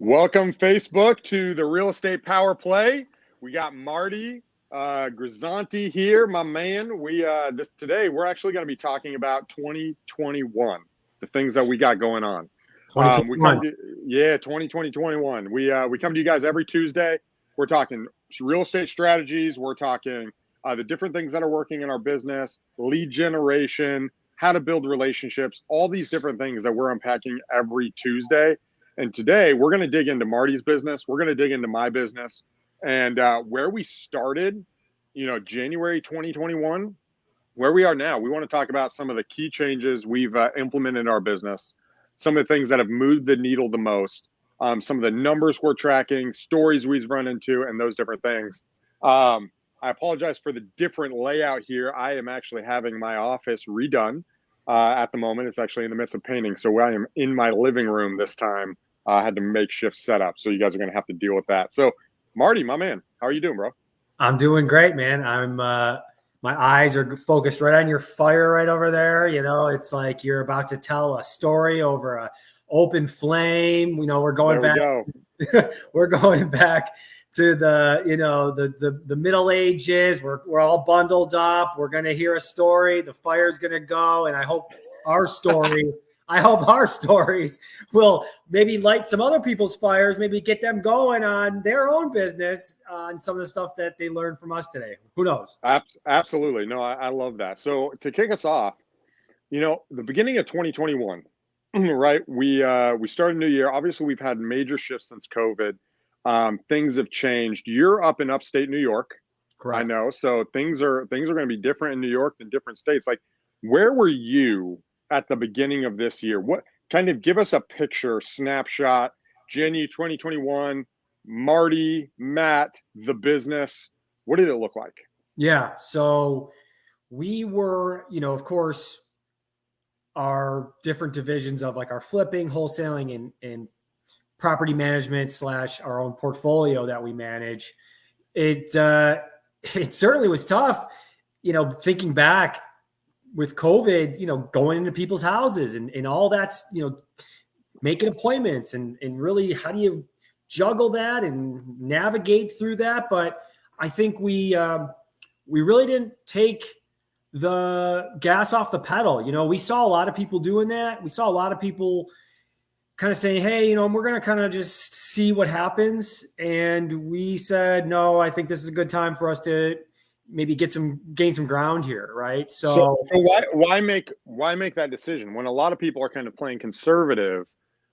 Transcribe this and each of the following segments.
Welcome, Facebook, to the Real Estate Power Play. We got Marty Grisanti here, my man. Today we're actually going to be talking about 2021, the things that we got going on. 2021. 2021. We come to you guys every Tuesday. We're talking real estate strategies. We're talking the different things that are working in our business, lead generation, how to build relationships, all these different things that we're unpacking every Tuesday. And today we're going to dig into Marty's business. We're going to dig into my business and where we started, January 2021, where we are now. We want to talk about some of the key changes we've implemented in our business, some of the things that have moved the needle the most, some of the numbers we're tracking, stories we've run into, and those different things. I apologize for the different layout here. I am actually having my office redone at the moment. It's actually in the midst of painting. So I am in my living room this time. I had to makeshift setup. So you guys are going to have to deal with that. So Marty, my man, how are you doing, bro? I'm doing great, man. My eyes are focused right on your fire right over there. It's like you're about to tell a story over a open flame. We're going back. We're going back to the Middle Ages. We're all bundled up. We're going to hear a story. The fire's going to go. And I hope our stories will maybe light some other people's fires, maybe get them going on their own business on some of the stuff that they learned from us today. Who knows? Absolutely. No, I love that. So to kick us off, the beginning of 2021, right? We started a new year. Obviously, we've had major shifts since COVID. Things have changed. You're up in upstate New York. Correct. I know. So things are going to be different in New York than different states. Like, where were you at the beginning of this year? What kind of give us a picture, snapshot, January 2021, Marty, Matt, the business. What did it look like? Yeah. So we were, of course, our different divisions of like our flipping, wholesaling, and property management / our own portfolio that we manage. It certainly was tough, thinking back with COVID, going into people's houses and all that's, making appointments and really how do you juggle that and navigate through that. But I think we really didn't take the gas off the pedal. We saw a lot of people doing that. We saw a lot of people kind of saying, hey, we're going to kind of just see what happens. And we said, no, I think this is a good time for us to maybe gain some ground here. Right. So why make that decision when a lot of people are kind of playing conservative?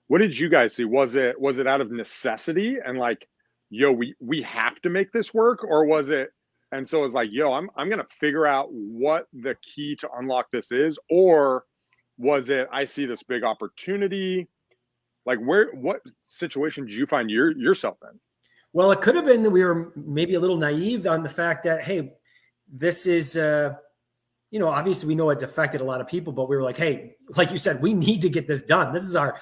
What did you guys see? Was it out of necessity and like, we have to make this work, or was it? And so it's like, I'm going to figure out what the key to unlock this is, or was it, I see this big opportunity? Like what situation did you find yourself in? Well, it could have been that we were maybe a little naive on the fact that, hey, this is, obviously we know it's affected a lot of people, but we were like, hey, like you said, we need to get this done. This is our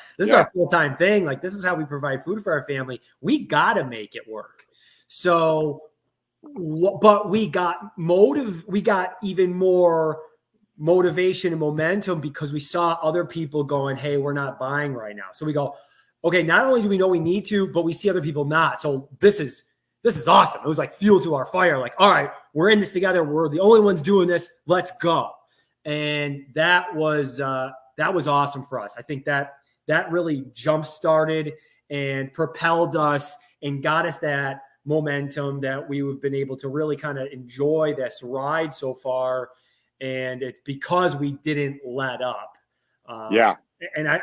full-time thing. Like, this is how we provide food for our family. We got to make it work. So, but we got even more motivation and momentum because we saw other people going, hey, we're not buying right now. So we go, okay, not only do we know we need to, but we see other people not. So this is awesome. It was like fuel to our fire. Like, all right, we're in this together. We're the only ones doing this. Let's go. And that was awesome for us. I think that really jump-started and propelled us and got us that momentum that we've been able to really kind of enjoy this ride so far. And it's because we didn't let up. And I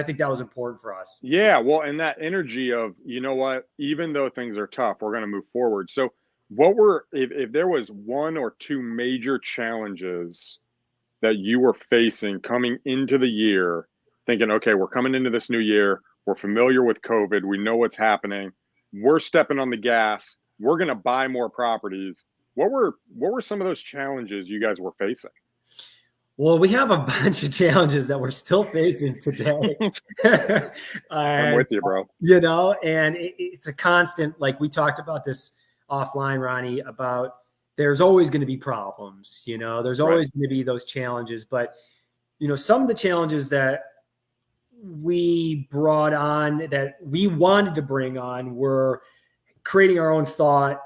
think that was important for us. Yeah. Well, and that energy of, even though things are tough, we're going to move forward. So if there was one or two major challenges that you were facing coming into the year, thinking, okay, we're coming into this new year. We're familiar with COVID. We know what's happening. We're stepping on the gas. We're going to buy more properties. What were some of those challenges you guys were facing? Well, we have a bunch of challenges that we're still facing today. I'm with you, bro. And it's a constant, like we talked about this offline, Ronnie, about there's always going to be problems, there's always going to be those challenges. But, some of the challenges that we brought on that we wanted to bring on were creating our own thought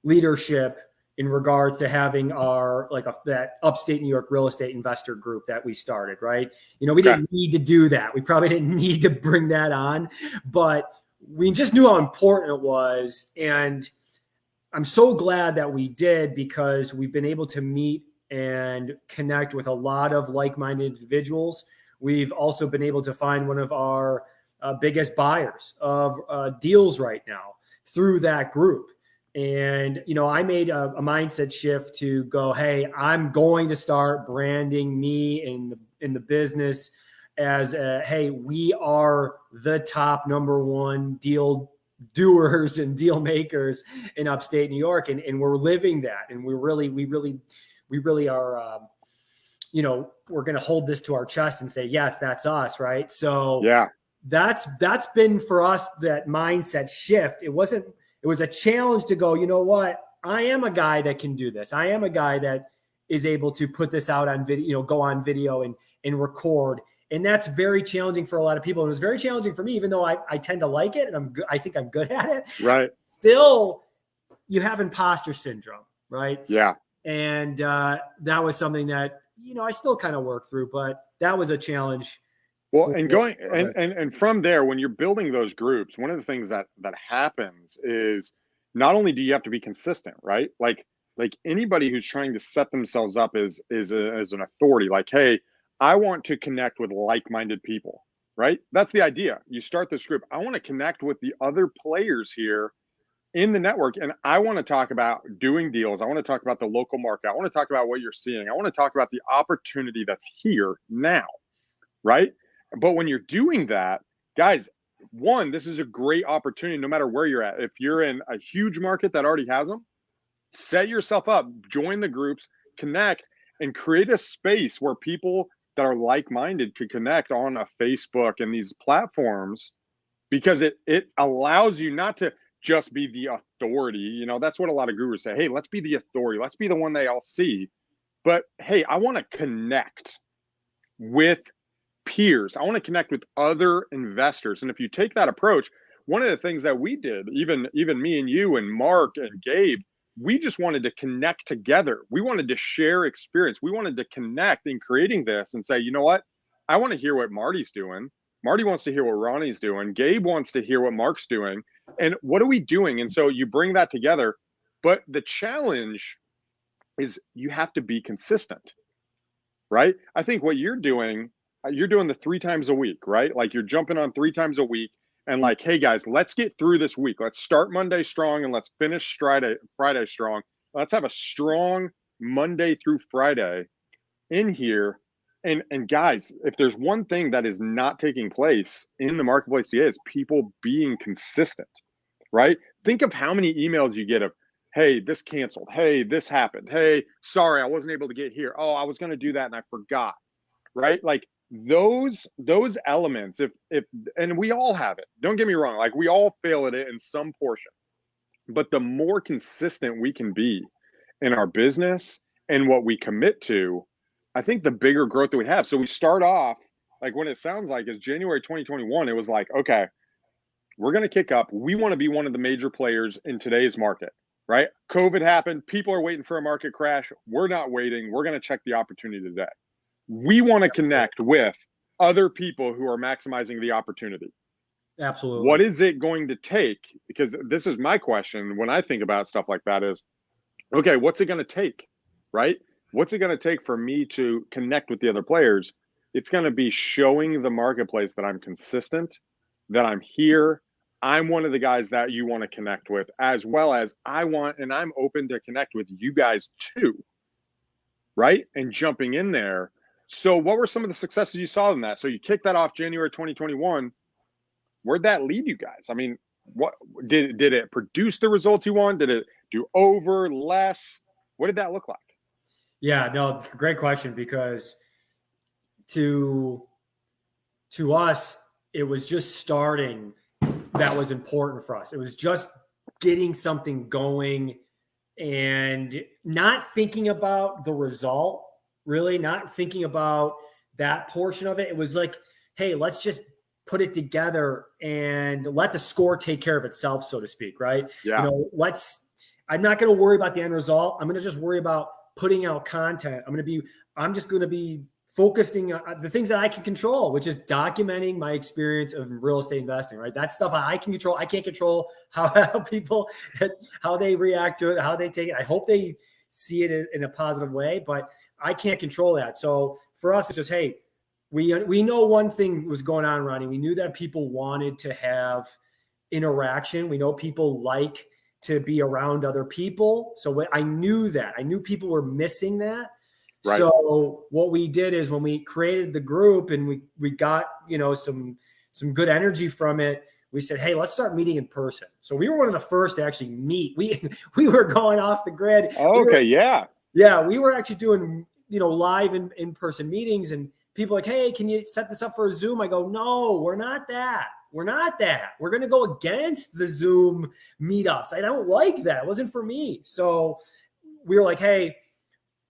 leadership in regards to having our that upstate New York real estate investor group that we started, right? We didn't need to do that. We probably didn't need to bring that on, but we just knew how important it was. And I'm so glad that we did, because we've been able to meet and connect with a lot of like-minded individuals. We've also been able to find one of our biggest buyers of deals right now through that group. And, I made a mindset shift to go, hey, I'm going to start branding me in the business as hey, we are the top number one deal doers and deal makers in upstate New York. And we're living that. And we really are, we're going to hold this to our chest and say, yes, that's us. Right. So yeah, that's been for us, that mindset shift. It was a challenge to go, you know what? I am a guy that can do this. I am a guy that is able to put this out on video, go on video and record. And that's very challenging for a lot of people. And it was very challenging for me, even though I tend to like it and I think I'm good at it. Right. Still, you have imposter syndrome, right? Yeah. And that was something that, I still kind of work through, but that was a challenge. Well, and from there, when you're building those groups, one of the things that happens is not only do you have to be consistent, right? Like anybody who's trying to set themselves up as an authority, like, hey, I want to connect with like-minded people, right? That's the idea. You start this group. I want to connect with the other players here in the network, and I want to talk about doing deals. I want to talk about the local market. I want to talk about what you're seeing. I want to talk about the opportunity that's here now, right? But when you're doing that, guys, one, this is a great opportunity no matter where you're at. If you're in a huge market that already has them, set yourself up, join the groups, connect, and create a space where people that are like-minded could connect on a Facebook and these platforms, because it allows you not to just be the authority. That's what a lot of gurus say. Hey, let's be the authority. Let's be the one they all see. But hey, I want to connect with peers. I want to connect with other investors. And if you take that approach, one of the things that we did, even me and you and Mark and Gabe, we just wanted to connect together. We wanted to share experience. We wanted to connect in creating this and say, you know what? I want to hear what Marty's doing. Marty wants to hear what Ronnie's doing. Gabe wants to hear what Mark's doing. And what are we doing? And so you bring that together. But the challenge is you have to be consistent, right? I think what you're doing the 3 times a week, right? Like you're jumping on 3 times a week and like, hey guys, let's get through this week. Let's start Monday strong and let's finish Friday strong. Let's have a strong Monday through Friday in here. And guys, if there's one thing that is not taking place in the marketplace today, is people being consistent, right? Think of how many emails you get of, hey, this canceled. Hey, this happened. Hey, sorry, I wasn't able to get here. Oh, I was going to do that and I forgot, right? Like those elements, if and we all have it. Don't get me wrong. Like we all fail at it in some portion. But the more consistent we can be in our business and what we commit to, I think the bigger growth that we have. So we start off, like what it sounds like is January 2021, it was like, okay, we're going to kick up. We want to be one of the major players in today's market, right? COVID happened. People are waiting for a market crash. We're not waiting. We're going to check the opportunity today. We want to connect with other people who are maximizing the opportunity. Absolutely. What is it going to take? Because this is my question when I think about stuff like that is, okay, what's it going to take, right? What's it going to take for me to connect with the other players? It's going to be showing the marketplace that I'm consistent, that I'm here. I'm one of the guys that you want to connect with, as well as I'm open to connect with you guys too, right? And jumping in there. So what were some of the successes you saw in that? So you kicked that off January 2021. Where'd that lead you guys? I mean, what did it produce the results you want? Did it do over, less? What did that look like? Yeah, no, great question, because to us, it was just starting that was important for us. It was just getting something going and not thinking about the result, really not thinking about that portion of it. It was like, hey, let's just put it together and let the score take care of itself, so to speak, right? Yeah. I'm not going to worry about the end result. I'm going to just worry about putting out content. I'm just going to be focusing on the things that I can control, which is documenting my experience of real estate investing, right? That's stuff I can control. I can't control how people, how they react to it, how they take it. I hope they see it in a positive way, but I can't control that. So for us, it's just, hey, we know one thing was going on, Ronnie. We knew that people wanted to have interaction. We know people like to be around other people. So I knew that. I knew people were missing that. Right. So what we did is when we created the group and we got, some good energy from it, we said, hey, let's start meeting in person. So we were one of the first to actually meet. We were going off the grid. Okay. Yeah. Yeah. We were actually doing, live in-person meetings, and people like, hey, can you set this up for a Zoom? I go, no, we're not that. We're not that. We're going to go against the Zoom meetups. I don't like that. It wasn't for me. So we were like, hey,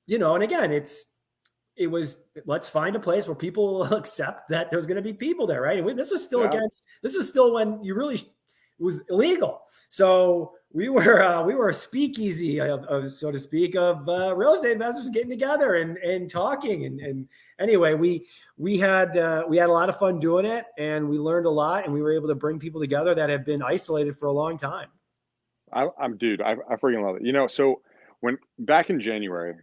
and again, it was, let's find a place where people will accept that there's going to be people there, right? And this was still when you really, it was illegal. So we were a speakeasy of so to speak, of real estate investors getting together and talking. And anyway, we had a lot of fun doing it, and we learned a lot, and we were able to bring people together that have been isolated for a long time. I freaking love it. So back in January,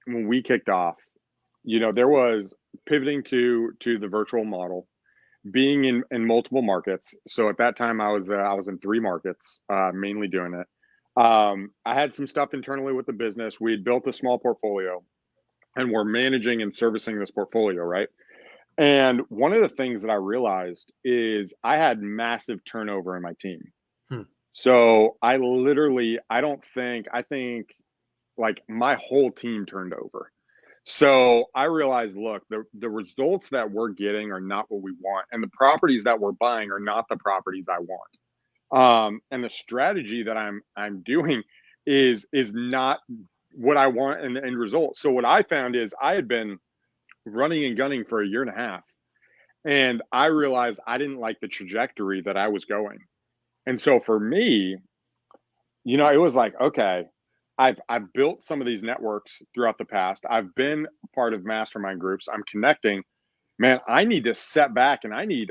when we kicked off, there was pivoting to the virtual model, being in multiple markets. So at that time I was in 3 markets, mainly doing it. I had some stuff internally with the business. We had built a small portfolio, and we're managing and servicing this portfolio, right? And one of the things that I realized is I had massive turnover in my team. So I think like my whole team turned over. So I realized, look, the results that we're getting are not what we want, and the properties that we're buying are not the properties I want. And the strategy that I'm doing is not what I want in the end result. So what I found is I had been running and gunning for a year and a half, and I realized I didn't like the trajectory that I was going. And so for me, it was like, okay, I've built some of these networks throughout the past. I've been part of mastermind groups. I'm connecting. Man, I need to step back, and I need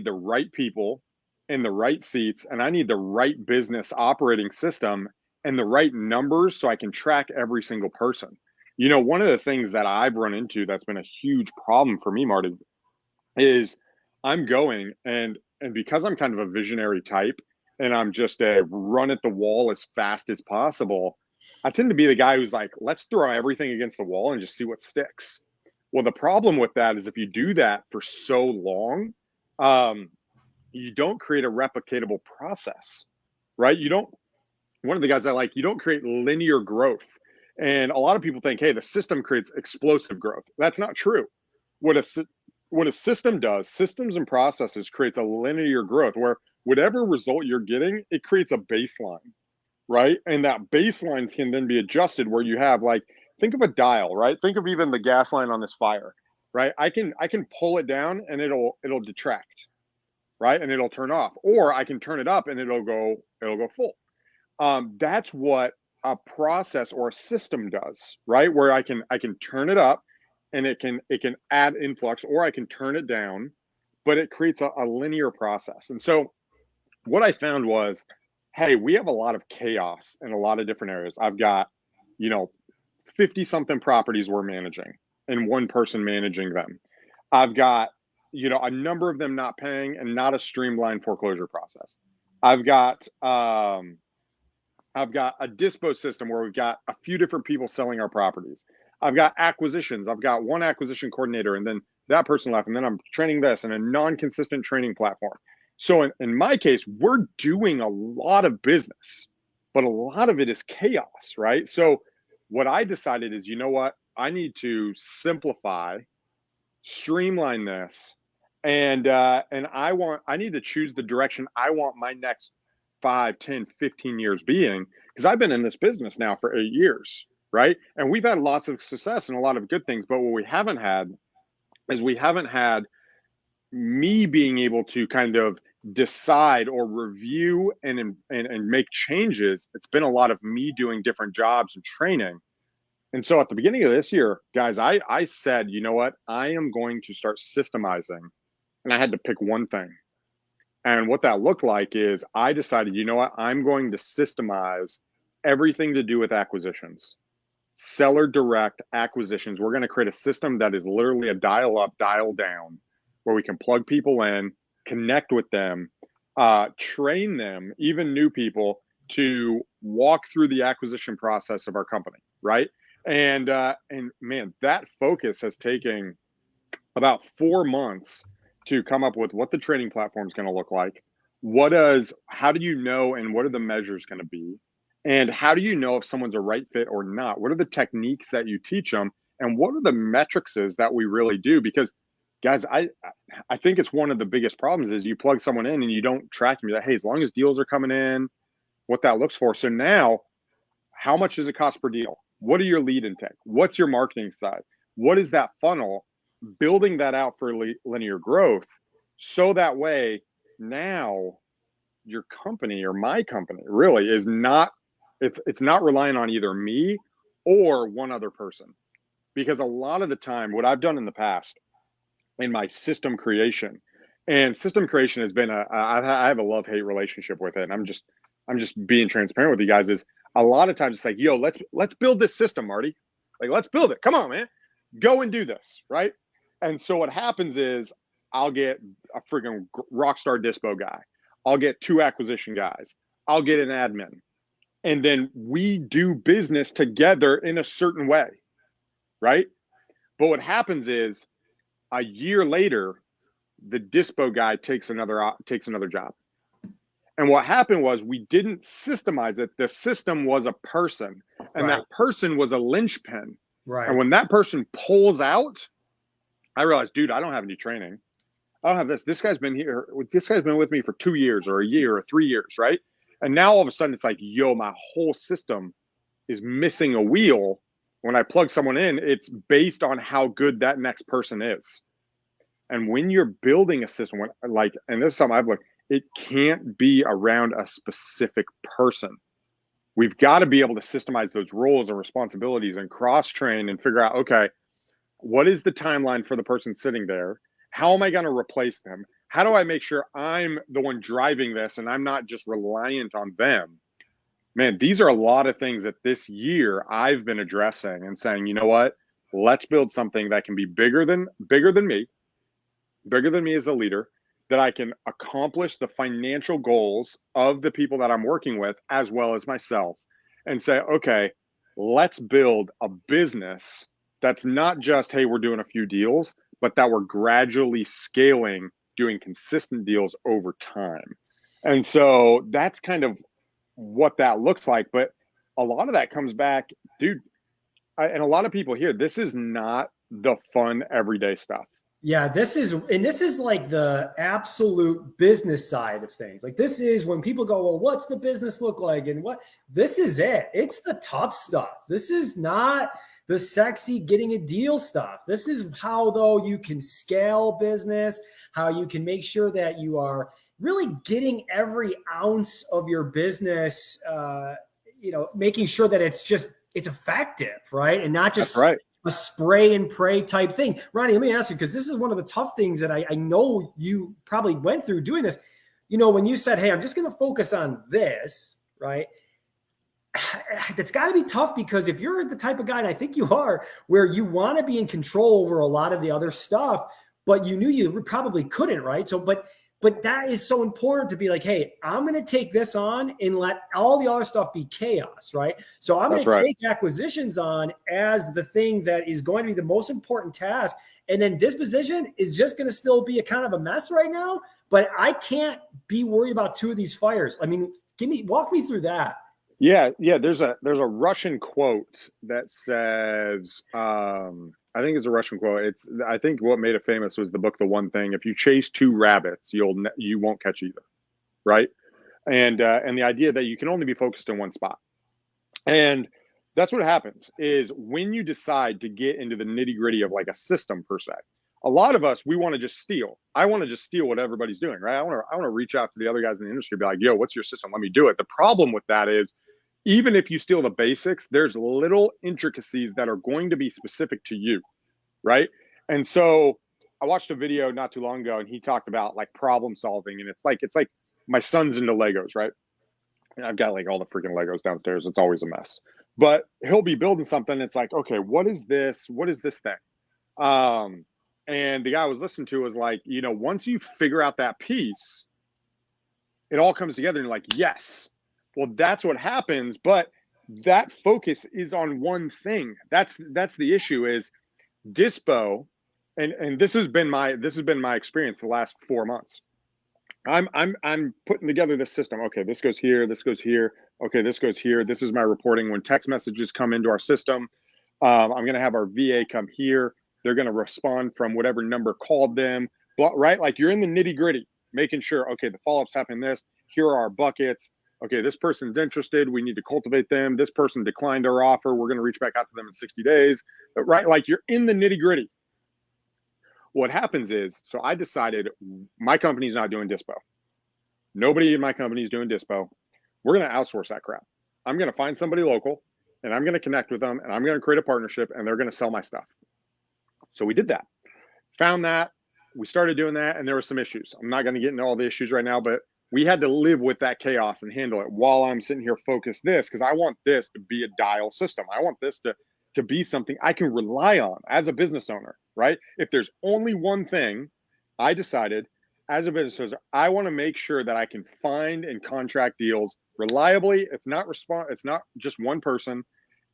the right people in the right seats, and I need the right business operating system and the right numbers so I can track every single person. One of the things that I've run into that's been a huge problem for me, Marty, is I'm going and because I'm kind of a visionary type, and I'm just a run at the wall as fast as possible, I tend to be the guy who's like, let's throw everything against the wall and just see what sticks. Well, the problem with that is if you do that for so long, you don't create a replicatable process, right? One of the guys I like, you don't create linear growth. And a lot of people think, hey, the system creates explosive growth. That's not true. What a system does, systems and processes creates a linear growth where whatever result you're getting, it creates a baseline, right? And that baseline can then be adjusted where you have, like, think of a dial, right? Think of even the gas line on this fire, right? I can pull it down and it'll detract, right? And it'll turn off, or I can turn it up and it'll go full. That's what a process or a system does, right? Where I can turn it up and it can add influx, or I can turn it down, but it creates a linear process. And so what I found was, hey, we have a lot of chaos in a lot of different areas. I've got, 50 something properties we're managing and one person managing them. I've got, a number of them not paying and not a streamlined foreclosure process. I've got a dispo system where we've got a few different people selling our properties. I've got acquisitions. I've got one acquisition coordinator, and then that person left, and then I'm training this and a non-consistent training platform. So in my case, we're doing a lot of business, but a lot of it is chaos, right? So what I decided is, you know what? I need to simplify, streamline this, and I need to choose the direction I want my next 5, 10, 15 years being, because I've been in this business now for 8 years, right? And we've had lots of success and a lot of good things, but what we haven't had is me being able to kind of decide or review and make changes, it's been a lot of me doing different jobs and training. And so at the beginning of this year, guys, I said, you know what? I am going to start systemizing. And I had to pick one thing. And what that looked like is I decided, you know what? I'm going to systemize everything to do with acquisitions, seller direct acquisitions. We're going to create a system that is literally a dial up, dial down, where we can plug people in, connect with them, train them, even new people, to walk through the acquisition process of our company, right? And man, that focus has taken about 4 months to come up with what the training platform is going to look like. How do you know, and what are the measures going to be? And how do you know if someone's a right fit or not? What are the techniques that you teach them? And what are the metrics that we really do? Because guys, I think it's one of the biggest problems is you plug someone in and you don't track them. You're like, hey, as long as deals are coming in, what that looks for. So now, how much does it cost per deal? What are your lead intake? What's your marketing side? What is that funnel? Building that out for linear growth, so that way now your company or my company really is not, it's not relying on either me or one other person. Because a lot of the time, what I've done in the past in my system creation, and system creation has been I have a love-hate relationship with it. And I'm just being transparent with you guys. Is a lot of times it's like, yo, let's build this system, Marty. Like, let's build it. Come on, man. Go and do this, right? And so what happens is I'll get a freaking rock star dispo guy. I'll get 2 acquisition guys. I'll get an admin. And then we do business together in a certain way, right? But what happens is a year later, the dispo guy takes another job. And what happened was we didn't systemize it. The system was a person, and Right. that person was a linchpin. Right. And when that person pulls out, I realized, dude, I don't have any training. I don't have this. This guy's been here. This guy's been with me for 2 years or a year or 3 years, right? And now all of a sudden it's like, yo, my whole system is missing a wheel. When I plug someone in, it's based on how good that next person is. And when you're building a system, and this is something I've learned, it can't be around a specific person. We've got to be able to systemize those roles and responsibilities and cross-train and figure out, okay, what is the timeline for the person sitting there? How am I going to replace them? How do I make sure I'm the one driving this and I'm not just reliant on them? Man, these are a lot of things that this year I've been addressing and saying, you know what? Let's build something that can be bigger than me as a leader, that I can accomplish the financial goals of the people that I'm working with, as well as myself, and say, okay, let's build a business that's not just, hey, we're doing a few deals, but that we're gradually scaling, doing consistent deals over time. And so that's kind of what that looks like. But a lot of that comes back, dude, and a lot of people here, this is not the fun everyday stuff. Yeah, this is like the absolute business side of things. Like, this is when people go, well, what's the business look like? And this is it. It's the tough stuff. This is not the sexy getting a deal stuff. This is how, though, you can scale business, how you can make sure that you are really getting every ounce of your business, making sure that it's effective, right? And not just a spray and pray type thing. Ronnie, let me ask you, because this is one of the tough things that I know you probably went through doing this. When you said, hey, I'm just going to focus on this, right? That's got to be tough, because if you're the type of guy, and I think you are, where you want to be in control over a lot of the other stuff, but you knew you probably couldn't, right? So, but that is so important to be like, hey, I'm going to take this on and let all the other stuff be chaos, right? So I'm going to take acquisitions on as the thing that is going to be the most important task. And then disposition is just going to still be a kind of a mess right now, but I can't be worried about 2 of these fires. I mean, walk me through that. Yeah. There's a Russian quote that says, I think it's a Russian quote. I think what made it famous was the book, The One Thing. If you chase 2 rabbits, you won't catch either, right? And the idea that you can only be focused in one spot. And that's what happens is when you decide to get into the nitty gritty of like a system per se. A lot of us, we want to just steal. I want to just steal what everybody's doing, right? I want to reach out to the other guys in the industry, be like, yo, what's your system? Let me do it. The problem with that is, even if you steal the basics, there's little intricacies that are going to be specific to you, right? And so I watched a video not too long ago, and he talked about like problem solving, and it's like my son's into Legos, right? And I've got like all the freaking Legos downstairs. It's always a mess. But he'll be building something. It's like, okay, what is this? What is this thing? And the guy I was listening to was like, you know, once you figure out that piece, it all comes together and you're like, yes. Well, that's what happens. But that focus is on one thing. That's the issue is Dispo, and this has been my experience the last 4 months. I'm putting together this system. Okay, this goes here, this goes here. Okay, this goes here. This is my reporting. When text messages come into our system, I'm going to have our VA come here. They're going to respond from whatever number called them, right? Like you're in the nitty gritty, making sure, okay, the follow-ups happen this. Here are our buckets. Okay, this person's interested. We need to cultivate them. This person declined our offer. We're going to reach back out to them in 60 days, but, right? Like you're in the nitty gritty. What happens is, so I decided my company's not doing Dispo. Nobody in my company is doing Dispo. We're going to outsource that crap. I'm going to find somebody local, and I'm going to connect with them, and I'm going to create a partnership, and they're going to sell my stuff. So we did that. Found that. We started doing that, and there were some issues. I'm not going to get into all the issues right now, but we had to live with that chaos and handle it while I'm sitting here focused this, because I want this to be a dial system. I want this to be something I can rely on as a business owner, right? If there's only one thing, I decided as a business owner, I want to make sure that I can find and contract deals reliably. It's not just one person.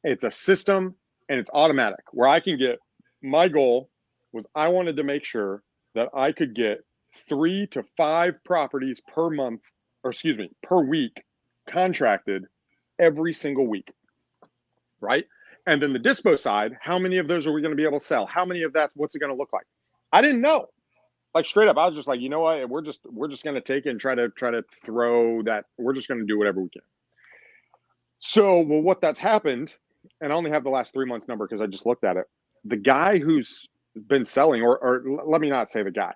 It's a system, and it's automatic where I can get, my goal was I wanted to make sure that I could get 3 to 5 properties per month, or excuse me, per week contracted every single week, right? And then the Dispo side, how many of those are we going to be able to sell? How many of that, what's it going to look like? I didn't know. Like straight up, I was just like, you know what? We're just going to take it and try to throw that. We're just going to do whatever we can. So, well, what that's happened, and I only have the last 3 months number because I just looked at it. The guy who's been selling, or let me not say the guy,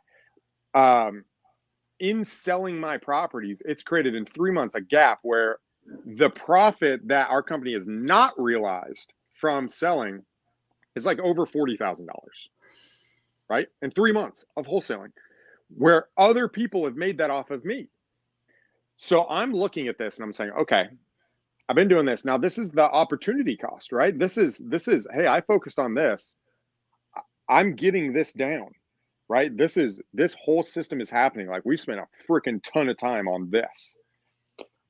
in selling my properties, it's created in 3 months a gap where the profit that our company has not realized from selling is like over $40,000, right? In 3 months of wholesaling, where other people have made that off of me. So I'm looking at this and I'm saying, okay, I've been doing this. Now this is the opportunity cost, right? This is, hey, I focused on this. I'm getting this down, right? This whole system is happening. Like we've spent a freaking ton of time on this.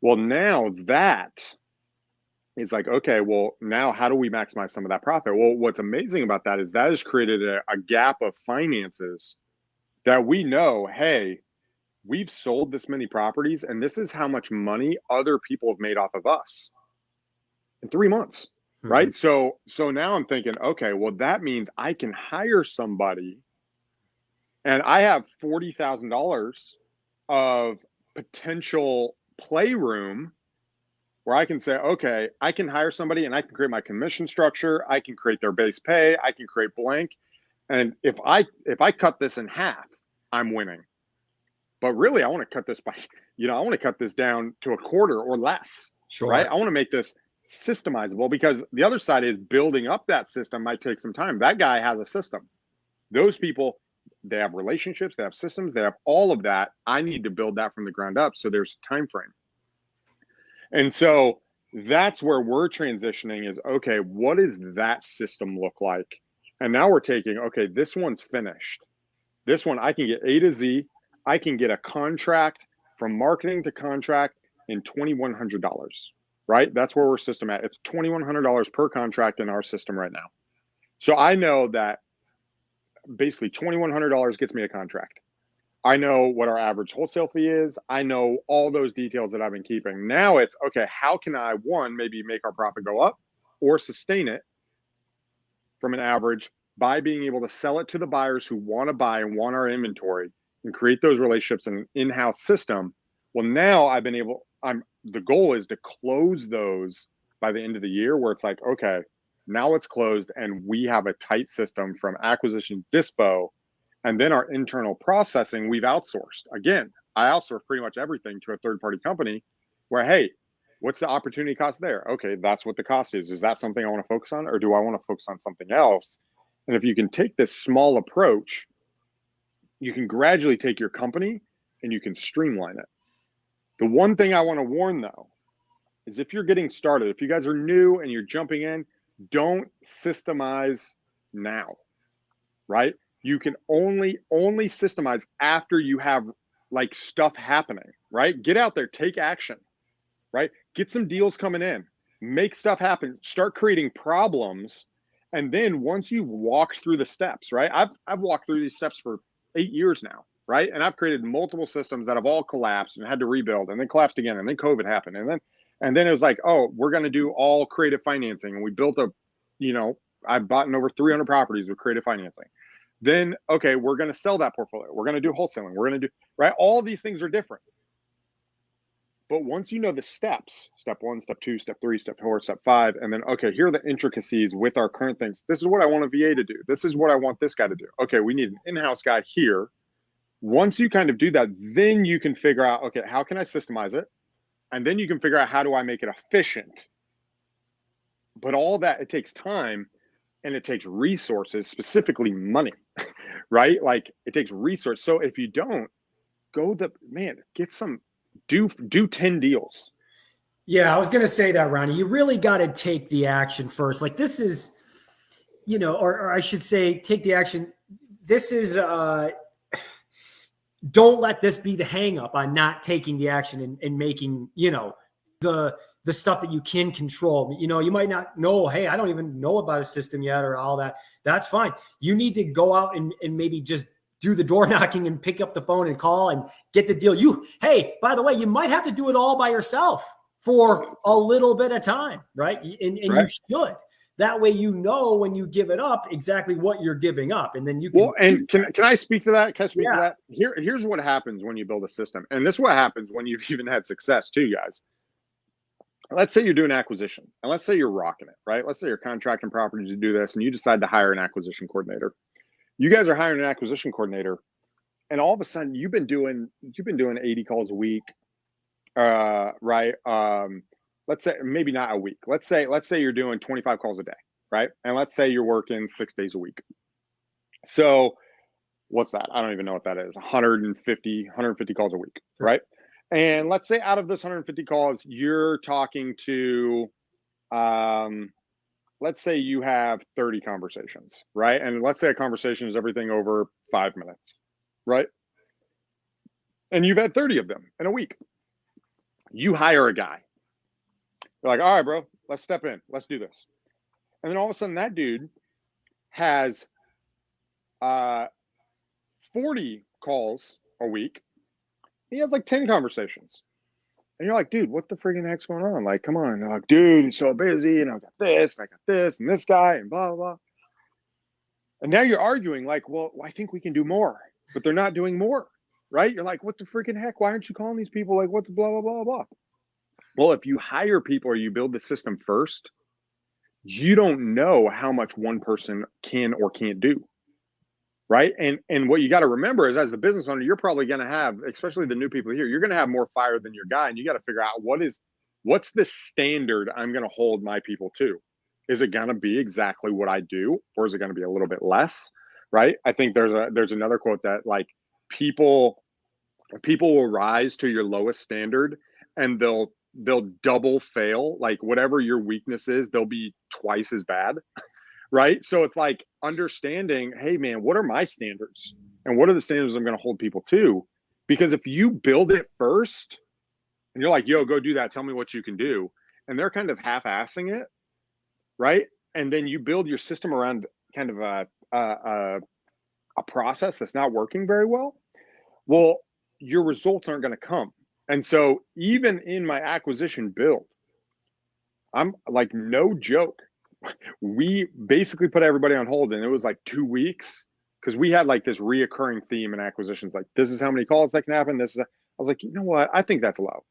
Well, now that is like, okay, well, now how do we maximize some of that profit? Well, what's amazing about that is that has created a gap of finances that we know, hey, we've sold this many properties and this is how much money other people have made off of us in 3 months, right? So now I'm thinking, okay, well, that means I can hire somebody and I have $40,000 of potential playroom where I can say, okay, I can hire somebody and I can create my commission structure. I can create their base pay. I can create blank. And if I cut this in half, I'm winning. But really, I want to cut this by, I want to cut this down to a quarter or less, Sure. Right? I want to make this systemizable, because the other side is building up that system might take some time. That guy has a system. Those people, they have relationships, they have systems, they have all of that. I need to build that from the ground up. So there's a time frame. And so that's where we're transitioning is, okay, what does that system look like? And now we're taking, okay, this one's finished. This one, I can get A to Z. I can get a contract from marketing to contract in $2,100, right? That's where we're system at. It's $2,100 per contract in our system right now. So I know that basically $2,100 gets me a contract. I know what our average wholesale fee is. I know all those details that I've been keeping. Now it's, okay, how can I, one, maybe make our profit go up or sustain it from an average by being able to sell it to the buyers who want to buy and want our inventory and create those relationships in an in-house system. Well, now I've been able, the goal is to close those by the end of the year, where it's like, okay, now it's closed and we have a tight system from acquisition Dispo And then our internal processing, we've outsourced. Again, I outsource pretty much everything to a third-party company where, hey, what's the opportunity cost there? Okay, that's what the cost is. Is that something I want to focus on, or do I want to focus on something else? And if you can take this small approach, you can gradually take your company and you can streamline it. The one thing I want to warn, though, is if you're getting started, if you guys are new and you're jumping in, don't systemize now, right? You can only systemize after you have like stuff happening, right? Get out there, take action, right? Get some deals coming in, make stuff happen, start creating problems. And then once you've walked through the steps, right? I've walked through these steps for 8 years now, right? And I've created multiple systems that have all collapsed and had to rebuild and then collapsed again. And then COVID happened. And then it was like, oh, we're going to do all creative financing. And we built I've bought in over 300 properties with creative financing. Then, okay, we're going to sell that portfolio. We're going to do wholesaling. We're going to do, right? All these things are different. But once you know the steps, step 1, step 2, step 3, step 4, step 5, and then, okay, here are the intricacies with our current things. This is what I want a VA to do. This is what I want this guy to do. Okay, we need an in-house guy here. Once you kind of do that, then you can figure out, okay, how can I systemize it? And then you can figure out, how do I make it efficient? But all that, it takes time and it takes resources, specifically money, right? Like it takes resource. So if you don't get some, do 10 deals. Yeah, I was going to say that, Ronnie. You really got to take the action first. Like this is, or I should say, take the action. This is, don't let this be the hang up on not taking the action and making, the stuff that you can control. You might not know, hey, I don't even know about a system yet or all that. That's fine. You need to go out and maybe just do the door knocking and pick up the phone and call and get the deal. Hey, by the way, you might have to do it all by yourself for a little bit of time, right? And you should. That way, when you give it up, exactly what you're giving up. And then you can. Well, and can I speak to that? Can I speak to that? Here's what happens when you build a system. And this is what happens when you've even had success too, guys. Let's say you're doing acquisition, and let's say you're rocking it, right? Let's say you're contracting properties to do this, and you decide to hire an acquisition coordinator. You guys are hiring an acquisition coordinator, and all of a sudden you've been doing 80 calls a week, right? Let's say maybe not a week. Let's say you're doing 25 calls a day, right? And let's say you're working 6 days a week. So what's that? I don't even know what that is. 150 calls a week, right? And let's say out of those 150 calls, you're talking to, let's say you have 30 conversations, right? And let's say a conversation is everything over 5 minutes, right? And you've had 30 of them in a week. You hire a guy. You're like, all right, bro, let's step in. Let's do this. And then all of a sudden that dude has 40 calls a week. He has like 10 conversations. And you're like, dude, what the friggin' heck's going on? Like, come on. They're like, dude, he's so busy. And I got this, and this guy, and blah, blah, blah. And now you're arguing like, well, I think we can do more. But they're not doing more, right? You're like, what the friggin' heck? Why aren't you calling these people? Like, what's blah, blah, blah, blah. Well, if you hire people or you build the system first, you don't know how much one person can or can't do. Right. And what you got to remember is, as a business owner, you're probably going to have, especially the new people here, you're going to have more fire than your guy. And you got to figure out what's the standard I'm going to hold my people to. Is it going to be exactly what I do, or is it going to be a little bit less? Right. I think there's another quote that like people will rise to your lowest standard, and they'll double fail. Like whatever your weakness is, they'll be twice as bad. Right. So it's like understanding, hey, man, what are my standards? And what are the standards I'm going to hold people to? Because if you build it first and you're like, yo, go do that, tell me what you can do, and they're kind of half-assing it, right? And then you build your system around kind of a process that's not working very well, your results aren't going to come. And so even in my acquisition build, I'm like, no joke, we basically put everybody on hold, and it was like 2 weeks, because we had like this reoccurring theme in acquisitions. Like, this is how many calls that can happen. I was like, you know what? I think that's low.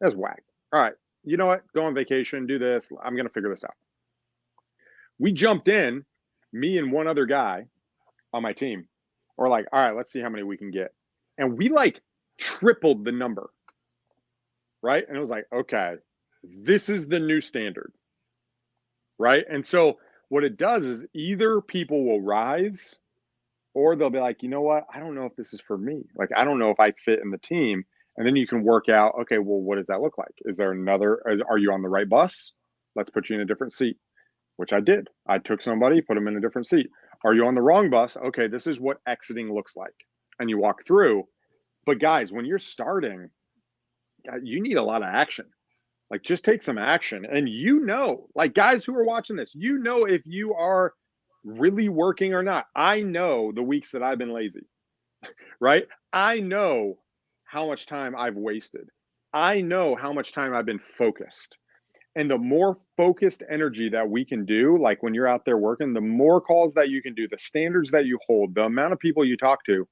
That's whack. All right. You know what? Go on vacation, do this. I'm going to figure this out. We jumped in, me and one other guy on my team, Or like, all right, let's see how many we can get. And we like tripled the number, right? And it was like, okay, this is the new standard, right? And so what it does is either people will rise or they'll be like, you know what? I don't know if this is for me. Like, I don't know if I fit in the team. And then you can work out, okay, well, what does that look like? Is there another, are you on the right bus? Let's put you in a different seat, which I did. I took somebody, put them in a different seat. Are you on the wrong bus? Okay, this is what exiting looks like. And you walk through. But guys, when you're starting, you need a lot of action. Like, just take some action. And like guys who are watching this, if you are really working or not. I know the weeks that I've been lazy, right? I know how much time I've wasted. I know how much time I've been focused. And the more focused energy that we can do, like when you're out there working, the more calls that you can do, the standards that you hold, the amount of people you talk to,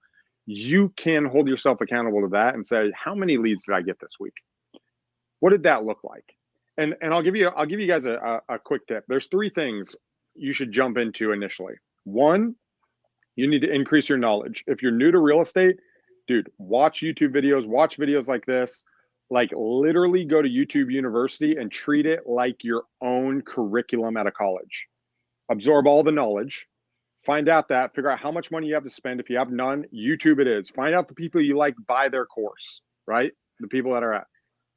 you can hold yourself accountable to that and say, how many leads did I get this week? What did that look like? And I'll give you guys a quick tip. There's 3 things you should jump into initially. 1, you need to increase your knowledge. If you're new to real estate, dude, watch YouTube videos, watch videos like this. Like, literally go to YouTube University and treat it like your own curriculum at a college. Absorb all the knowledge, find out that, figure out how much money you have to spend. If you have none, YouTube it is. Find out the people you like, buy their course, right? The people that are at.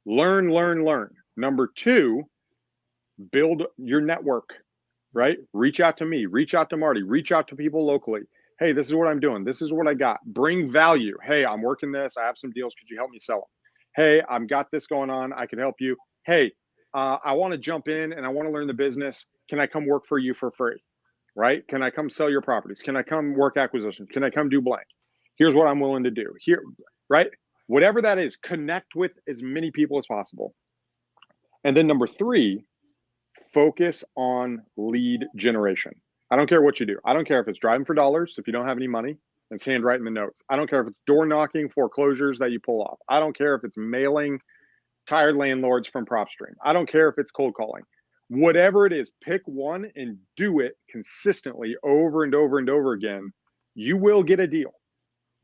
Learn. Number 2, build your network, right? Reach out to me, reach out to Marty, reach out to people locally. Hey, this is what I'm doing. This is what I got. Bring value. Hey, I'm working this. I have some deals. Could you help me sell them? Hey, I've got this going on. I can help you. Hey, I want to jump in and I want to learn the business. Can I come work for you for free? Right? Can I come sell your properties? Can I come work acquisitions? Can I come do blank? Here's what I'm willing to do. Here, right? Whatever that is, connect with as many people as possible. And then number 3, focus on lead generation. I don't care what you do. I don't care if it's driving for dollars. If you don't have any money, it's handwriting the notes. I don't care if it's door knocking, foreclosures that you pull off. I don't care if it's mailing tired landlords from PropStream. I don't care if it's cold calling. Whatever it is, pick one and do it consistently over and over and over again. You will get a deal.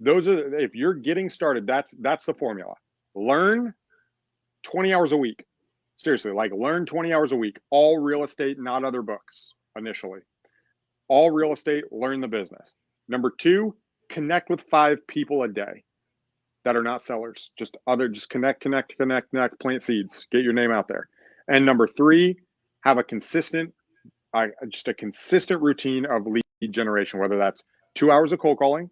If you're getting started, that's the formula. Learn 20 hours a week. Seriously, like, learn 20 hours a week. All real estate, not other books initially. All real estate, learn the business. Number 2, connect with 5 people a day that are not sellers. Just connect, plant seeds, get your name out there. And number 3, have a consistent routine of lead generation, whether that's 2 hours of cold calling.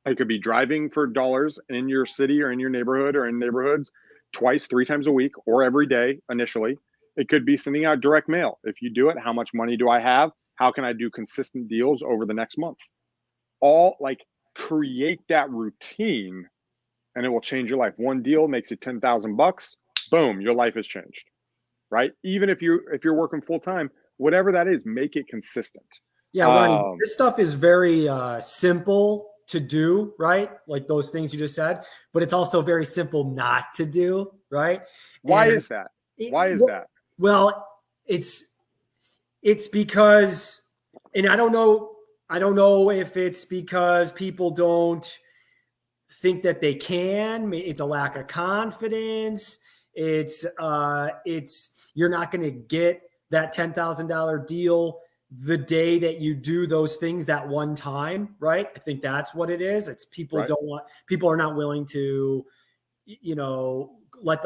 It could be driving for dollars in your city or in your neighborhood or in neighborhoods twice, 3 times a week, or every day initially. It could be sending out direct mail. If you do it, how much money do I have? How can I do consistent deals over the next month? Create that routine and it will change your life. One deal makes you $10,000. Boom, your life has changed, right? Even if you're working full time, whatever that is, make it consistent. Yeah, Ronnie, this stuff is very simple to do, right? Like those things you just said, but it's also very simple not to do, right? Why is that? Well, it's because, and I don't know if it's because people don't think that they can. It's a lack of confidence. It's you're not going to get that $10,000 deal the day that you do those things that one time, right? I think that's what it is. It's people people are not willing to, let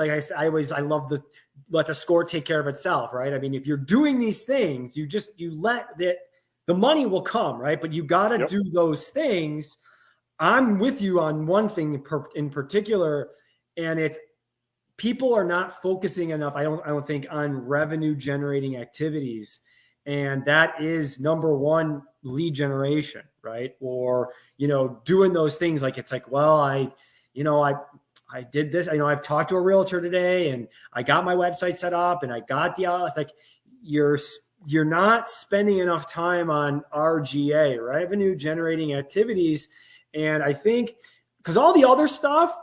the score take care of itself, right? I mean, if you're doing these things, you let the money will come, right? But you got to do those things. I'm with you on one thing in particular, and it's people are not focusing enough, I don't think, on revenue generating activities. And that is number 1, lead generation, right? Or, doing those things like, it's like, well, I did this, I've talked to a realtor today and I got my website set up and I got it's like, you're not spending enough time on RGA, revenue generating activities. And I think because all the other stuff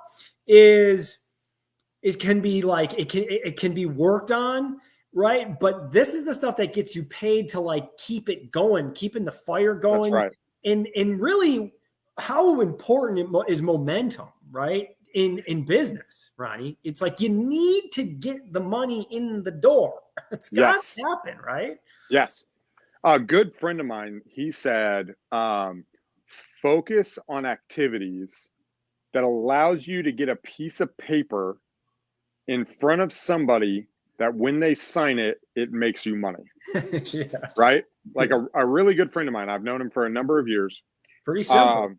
can be worked on, right? But this is the stuff that gets you paid to keep it going, keeping the fire going. That's right. And really how important is momentum, right? In business, Ronnie, it's like you need to get the money in the door. It's got to happen, right? Yes. A good friend of mine, he said, focus on activities that allows you to get a piece of paper in front of somebody that when they sign it, it makes you money. Yeah. Right? Like a really good friend of mine, I've known him for a number of years. Pretty simple.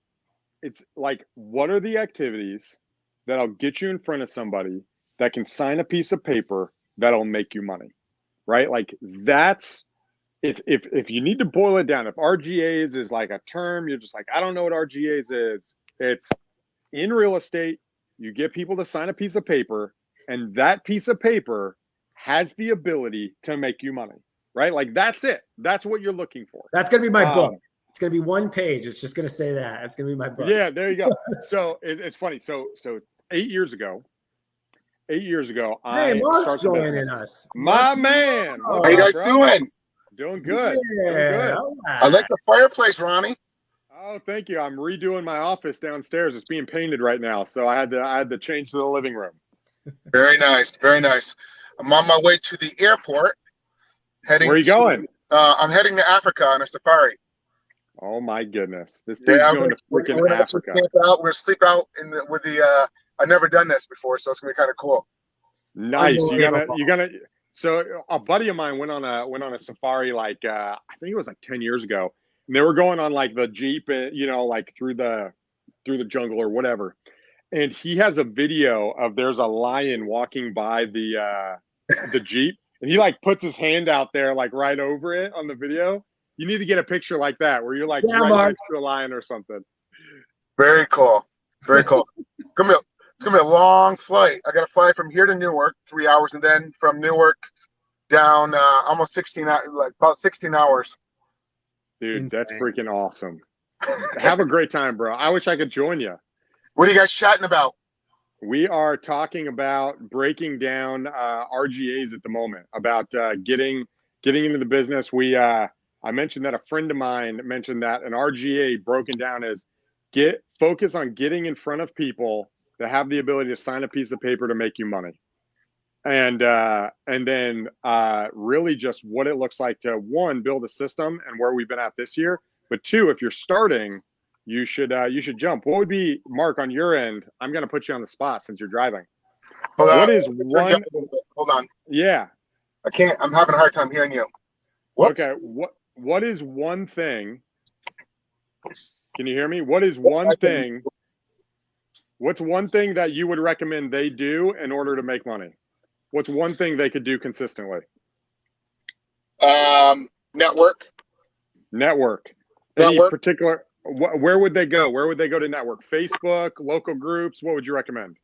It's like, what are the activities that'll get you in front of somebody that can sign a piece of paper that'll make you money? Right? Like that's if you need to boil it down, if RGAs is like a term, you're just like, I don't know what RGAs is. It's in real estate, you get people to sign a piece of paper, and that piece of paper has the ability to make you money, right? Like that's it. That's what you're looking for. That's going to be my book. It's going to be one page. It's just going to say that. It's going to be my book. Yeah, there you go. So it's funny. So 8 years ago, hey, Mark's joining us. My man. How you guys doing? Doing good. Yeah, doing good. I like the fireplace, Ronnie. Oh, thank you. I'm redoing my office downstairs. It's being painted right now, so I had to change to the living room. Very nice, very nice. I'm on my way to the airport. Where are you going? I'm heading to Africa on a safari. Oh my goodness, this dude's going to freaking Africa. We're gonna sleep out with the. I've never done this before, so it's gonna be kind of cool. Nice. You gonna. So a buddy of mine went on a safari like I think it was like 10 years ago. And they were going on like the Jeep, like through the jungle or whatever. And he has a video of there's a lion walking by the Jeep, and he like puts his hand out there like right over it on the video. You need to get a picture like that where you're like right next to a lion or something. Very cool. Very cool. It's gonna be a long flight. I got to fly from here to Newark, 3 hours, and then from Newark down almost 16, like about 16 hours. Dude, that's freaking awesome. Have a great time, bro. I wish I could join you. What are you guys chatting about? We are talking about breaking down RGAs at the moment, about getting into the business. I mentioned that a friend of mine mentioned that an RGA broken down is focus on getting in front of people that have the ability to sign a piece of paper to make you money. And then really just what it looks like to, one, build a system and where we've been at this year. But two, if you're starting, you should jump. What would be, Mark, on your end? I'm going to put you on the spot since you're driving. Hold on. Yeah. I can't. I'm having a hard time hearing you. Whoops. Okay. What is one thing? Can you hear me? What is one thing? What's one thing that you would recommend they do in order to make money? What's one thing they could do consistently? Network. Any particular? Where would they go? Where would they go to network? Facebook, local groups. What would you recommend?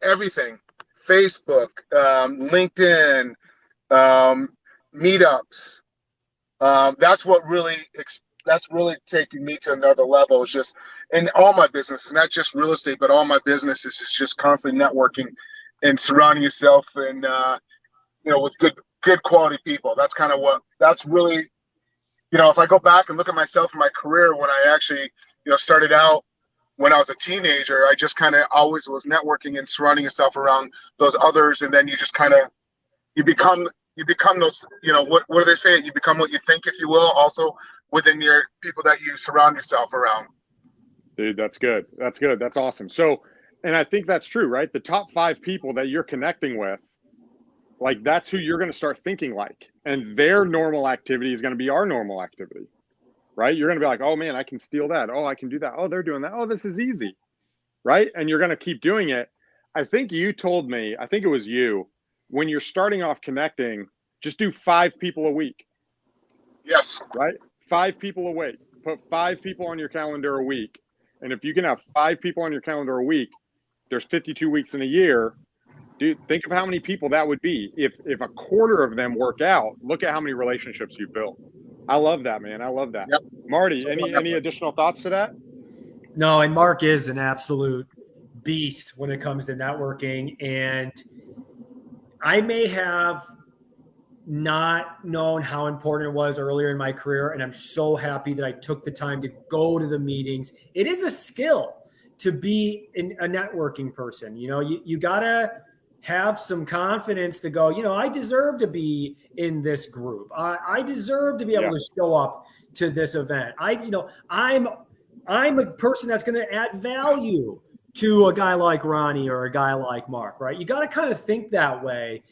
Everything. Facebook, LinkedIn, meetups. That's really taking me to another level. It's just in all my businesses, not just real estate, but all my businesses is just constantly networking and surrounding yourself and with good quality people. That's really, if I go back and look at myself in my career when I actually started out when I was a teenager, I just kind of always was networking and surrounding yourself around those others, and then you just kind of you become those, what do they say? You become what you think, if you will, also within your people that you surround yourself around. Dude, that's good. That's awesome. So, and I think that's true, right? The top 5 people that you're connecting with, like that's who you're going to start thinking like, and their normal activity is going to be our normal activity, right? You're going to be like, oh man, I can steal that. Oh, I can do that. Oh, they're doing that. Oh, this is easy, right? And you're going to keep doing it. I think you told me, I think it was you, when you're starting off connecting, just do 5 people a week. Yes. Right? 5 people a week. Put 5 people on your calendar a week. And if you can have 5 people on your calendar a week, there's 52 weeks in a year. Dude, think of how many people that would be. If a quarter of them work out, look at how many relationships you've built. I love that, man. I love that. Yep. Marty, any additional thoughts to that? No, and Mark is an absolute beast when it comes to networking. And I may have not known how important it was earlier in my career. And I'm so happy that I took the time to go to the meetings. It is a skill to be a networking person. You know, you got to have some confidence to go, you know, I deserve to be in this group. I deserve to be able to show up to this event. I'm a person that's going to add value to a guy like Ronnie or a guy like Mark, right? You got to kind of think that way.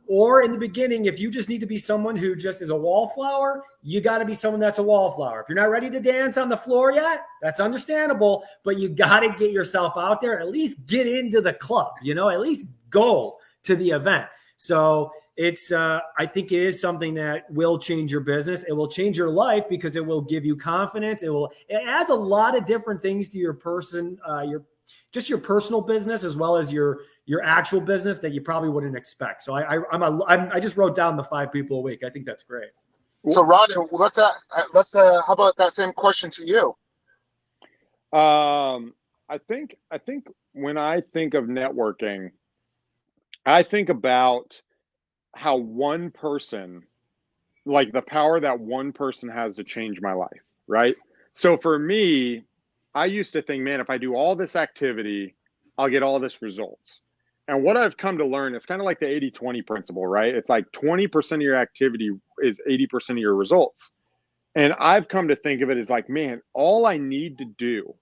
Or in the beginning, if you just need to be someone who just is a wallflower, you got to be someone that's a wallflower. If you're not ready to dance on the floor yet, that's understandable, but you got to get yourself out there, at least get into the club, you know, at least go to the event. So it's, I think it is something that will change your business. It will change your life because it will give you confidence. It adds a lot of different things to your person, your personal business, as well as your actual business that you probably wouldn't expect. So I just wrote down the 5 people a week. I think that's great. So Ronnie, let's how about that same question to you? I think when I think of networking, I think about how one person, like the power that one person has to change my life, right? So for me, I used to think, man, if I do all this activity, I'll get all this results. And what I've come to learn, it's kind of like the 80-20 principle, right? It's like 20% of your activity is 80% of your results. And I've come to think of it as like, man, all I need to do.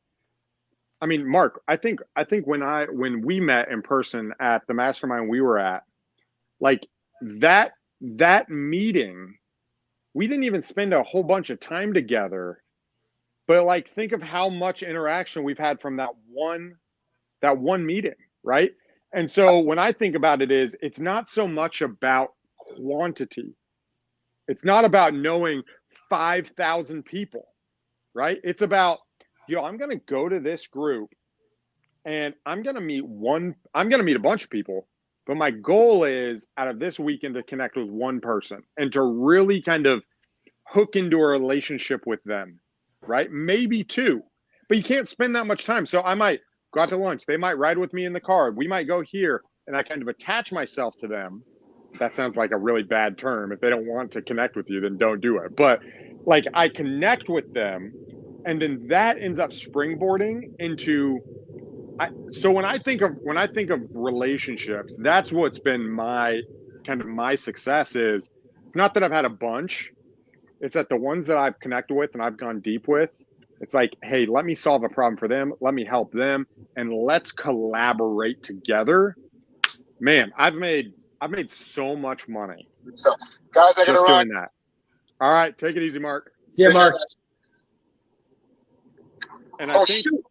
I mean, Mark, I think when we met in person at the mastermind we were at, like that meeting, we didn't even spend a whole bunch of time together. But like, think of how much interaction we've had from that one meeting, right? And so when I think about it, it's not so much about quantity. It's not about knowing 5,000 people, right? It's about, I'm going to go to this group and I'm going to meet a bunch of people, but my goal is out of this weekend to connect with one person and to really kind of hook into a relationship with them, right? Maybe 2, but you can't spend that much time. So I might go out to lunch. They might ride with me in the car. We might go here, and I kind of attach myself to them. That sounds like a really bad term. If they don't want to connect with you, then don't do it. But like, I connect with them, and then that ends up springboarding into. So when I think of relationships, that's what's been my success is. It's not that I've had a bunch. It's that the ones that I've connected with and I've gone deep with, it's like, hey, let me solve a problem for them. Let me help them, and let's collaborate together. Man, I've made so much money. So, guys, I gotta just run. doing that. All right, take it easy, Mark. See ya, Mark. And I think, shoot.